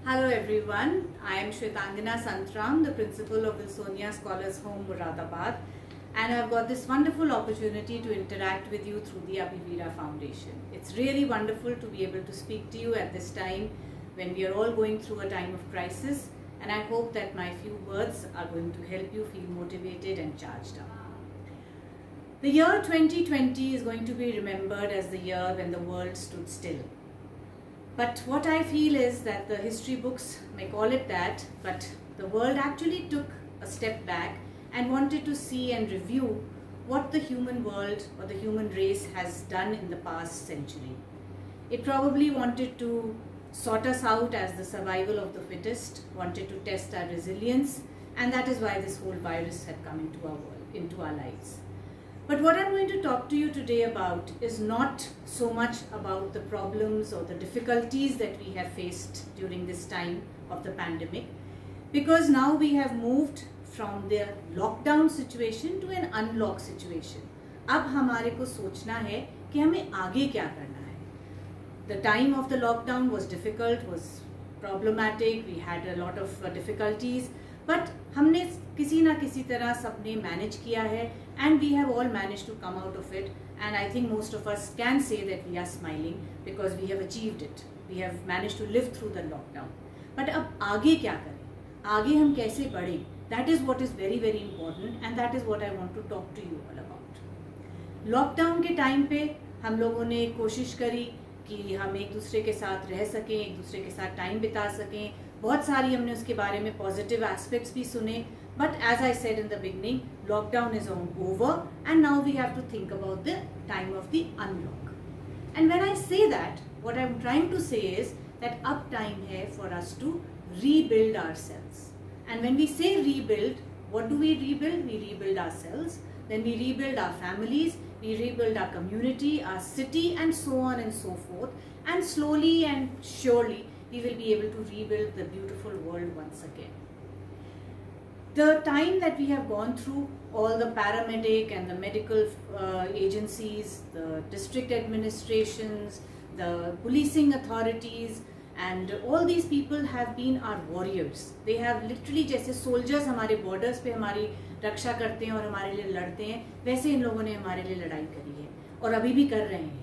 Hello everyone, I am Shwetangana Santram, the principal of Wilsonia Scholars Home, Moradabad, and I've got this wonderful opportunity to interact with you through the Abhivira Foundation. It's really wonderful to be able to speak to you at this time when we are all going through a time of crisis, and I hope that my few words are going to help you feel motivated and charged up. The year 2020 is going to be remembered as the year when the world stood still. But what I feel is that the history books may call it that, but the world actually took a step back and wanted to see and review what the human world or the human race has done in the past century. It probably wanted to sort us out as the survival of the fittest, wanted to test our resilience, and that is why this whole virus had come into our world, into our lives. But what I'm going to talk to you today about is not so much about the problems or the difficulties that we have faced during this time of the pandemic, because now we have moved from the lockdown situation to an unlock situation. अब हमारे को सोचना है कि हमें आगे क्या करना है. The time of the lockdown was difficult, was problematic, we had a lot of difficulties, but हमने किसी ना किसी तरह सबने मैनेज किया है, and we have all managed to come out of it, and I think most of us can say that we are smiling because we have achieved it. We have managed to live through the lockdown. But अब आगे क्या करें, आगे हम कैसे बढ़ें, that is what is very very important, and that is what I want to talk to you all about. Lockdown के time पे हम लोगों ने कोशिश करी कि हम एक दूसरे के साथ रह सकें, एक दूसरे के साथ टाइम बिता सकें. बहुत सारी हमने उसके बारे में पॉजिटिव एस्पेक्ट्स भी सुने. But as I said in the beginning, lockdown is over, and now we have to think about the time of the unlock. And when I say that, what I'm trying to say is that up time hai for us to rebuild ourselves. And when we say rebuild, what do we rebuild? We rebuild ourselves, then we rebuild our families, we rebuild our community, our city, and so on and so forth. And slowly and surely, we will be able to rebuild the beautiful world once again. The time that we have gone through, all the paramedic and the medical agencies, the district administrations, the policing authorities, and all these people have been our warriors. They have literally, जैसे soldiers हमारे borders पे हमारी रक्षा करते हैं और हमारे लिए लड़ते हैं, वैसे इन लोगों ने हमारे लिए लड़ाई करी है और अभी भी कर रहे हैं.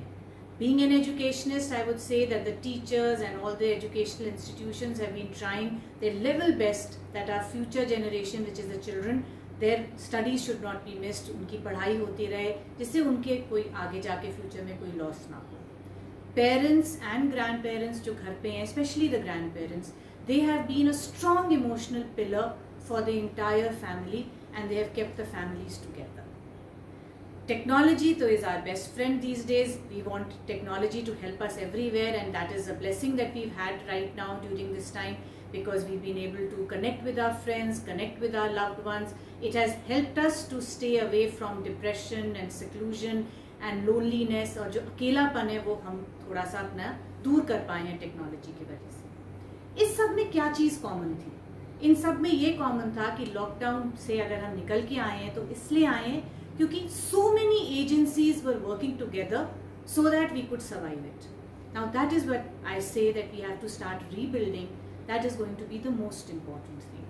Being an educationist, I would say that the teachers and all the educational institutions have been trying their level best that our future generation, which is the children, their studies should not be missed. उनकी पढ़ाई होती रहे जिससे उनके कोई आगे जाके future में कोई लॉस ना हो. Parents and grandparents जो घर पे हैं, especially the grandparents, they have been a strong emotional pillar for the entire family, and they have kept the families together. Technology though is our best friend these days. We want technology to help us everywhere, and that is a blessing that we've had right now during this time, because we've been able to connect with our friends, connect with our loved ones. It has helped us to stay away from depression and seclusion and loneliness, और जो अकेलापन है वो हम थोड़ा सा अपना दूर कर पाए हैं टेक्नोलॉजी की वजह से. इस सब में क्या चीज़ कॉमन थी? इन सब में ये कॉमन था कि लॉकडाउन से अगर हम निकल के आए हैं तो इसलिए आए हैं क्योंकि so many agencies were working together so that we could survive it. Now that is what I say, that we have to start rebuilding. That is going to be the most important thing.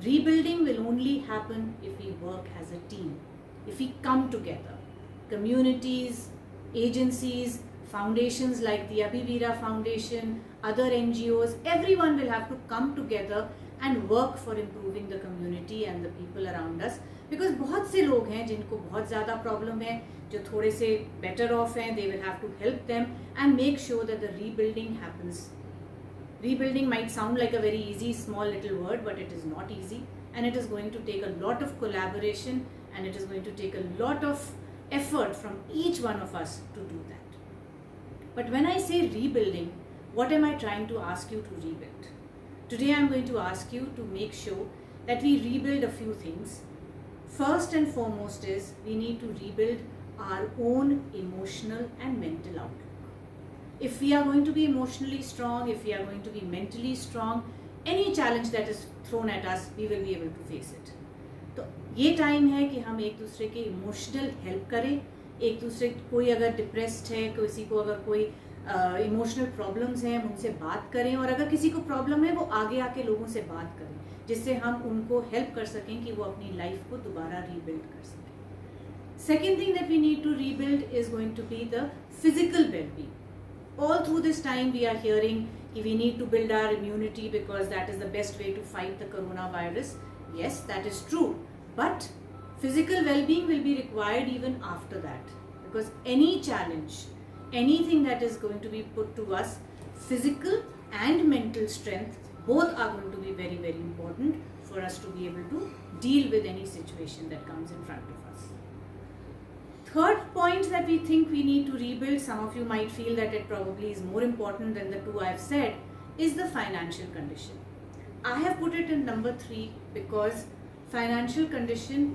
Rebuilding will only happen if we work as a team, if we come together. Communities, agencies, foundations like the Abhivira Foundation, other NGOs, everyone will have to come together and work for improving the community and the people around us. Because बहुत से लोग हैं जिनको बहुत ज़्यादा problem है, जो थोड़े से बेटर ऑफ हैं, they will have to help them and make sure that the rebuilding happens. Rebuilding might sound like a very easy, small little word, but it is not easy, and it is going to take a lot of collaboration, and it is going to take a lot of effort from each one of us to do that. But when I say rebuilding, what am I trying to ask you to rebuild? Today I am going to ask you to make sure that we rebuild a few things. First and foremost is we need to rebuild our own emotional and mental outlook. If we are going to be emotionally strong, if we are going to be mentally strong, any challenge that is thrown at us, we will be able to face it. तो ये time है कि हम एक दूसरे के emotional help करें. एक दूसरे, कोई अगर डिप्रेस्ड है, किसी को अगर कोई इमोशनल प्रॉब्लम्स हैं, हम उनसे बात करें, और अगर किसी को प्रॉब्लम है वो आगे आके लोगों से बात करें, जिससे हम उनको हेल्प कर सकें कि वो अपनी लाइफ को दोबारा रीबिल्ड कर सकें. Second thing that we need to rebuild is going to be the physical well-being. All through this time we are hearing that we need to build our immunity because that is the best way to fight the coronavirus. Yes, that is true. But physical well-being will be required even after that. Because any challenge, anything that is going to be put to us, physical and mental strength, both are going to be very, very important for us to be able to deal with any situation that comes in front of us. Third point that we think we need to rebuild, some of you might feel that it probably is more important than the two I have said, is the financial condition. I have put it in number 3 because financial condition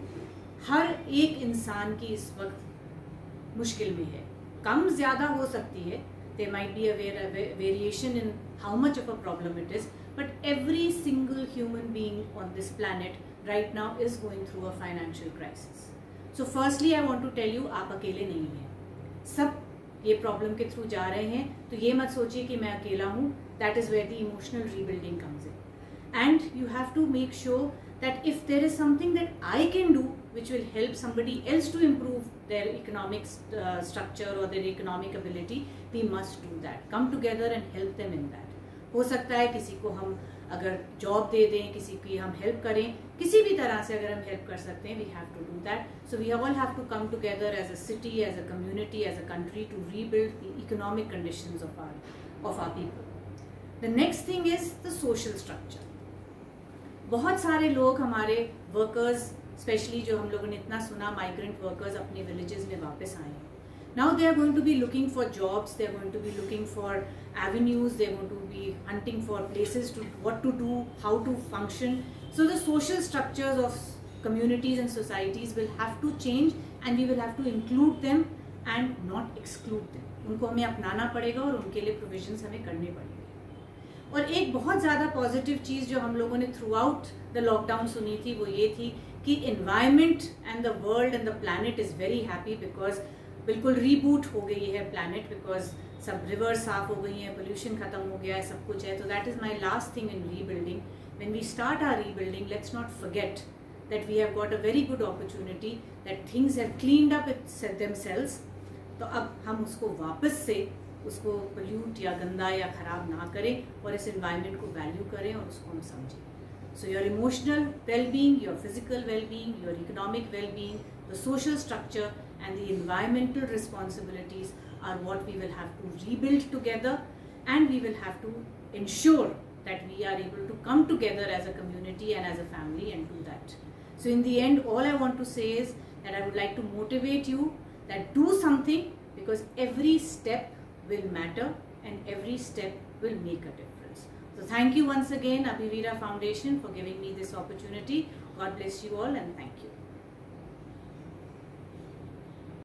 हर एक इंसान की इस वक्त मुश्किल में है. कम ज़्यादा हो सकती है, there might be a variation in how much of a problem it is, but every single human being on this planet right now is going through a financial crisis. So firstly I want to tell you, आप अकेले नहीं हैं, सब ये problem के through जा रहे हैं. तो ये मत सोचिए कि मैं अकेला हूँ. That is where the emotional rebuilding comes in. And you have to make sure that if there is something that I can do which will help somebody else to improve their economic structure or their economic ability, we must do that. Come together and help them in that. हो सकता है किसी को हम अगर job दे दें, किसी की हम हेल्प करें, किसी भी तरह से अगर हम हेल्प कर सकते हैं, we have to do that. So we all have to come together as a city, as a community, as a country to rebuild the economic conditions of our people. The next thing is the social structure. बहुत सारे लोग हमारे workers, specially जो हम लोगों ने इतना सुना, माइग्रेंट वर्कर्स अपने विलेजेस में वापस आए हैं. Now they are going to be looking for jobs, they are going to be looking for avenues, they are going to be hunting for places to what to do, how to function. So the social structures of communities and societies will have to change and we will have to include them and not exclude them. उनको हमें अपनाना पड़ेगा और उनके लिए provisions हमें करने पड़ेंगे. और एक बहुत ज़्यादा पॉजिटिव चीज़ जो हम लोगों ने थ्रू आउट द लॉकडाउन सुनी थी वो ये थी कि environment and the world and the planet is very happy because बिल्कुल रीबूट हो गई है प्लैनेट, बिकॉज सब रिवर्स साफ हो गई हैं, पोल्यूशन खत्म हो गया है, सब कुछ है. तो that is my last thing in rebuilding. When we start our rebuilding, let's not forget that we have got a very good opportunity, that things have cleaned up themselves. तो अब हम उसको वापस से उसको पोल्यूट या गंदा या ख़राब ना करें और इस एनवायरनमेंट को वैल्यू करें और उसको हम समझें. So your emotional well-being, your physical well-being, your economic well-being, the social structure and the environmental responsibilities are what we will have to rebuild together, and we will have to ensure that we are able to come together as a community and as a family and do that. So in the end, all I want to say is that I would like to motivate you that do something, because every step will matter and every step will make a difference. So thank you once again, Abhivira Foundation, for giving me this opportunity. God bless you all and thank you.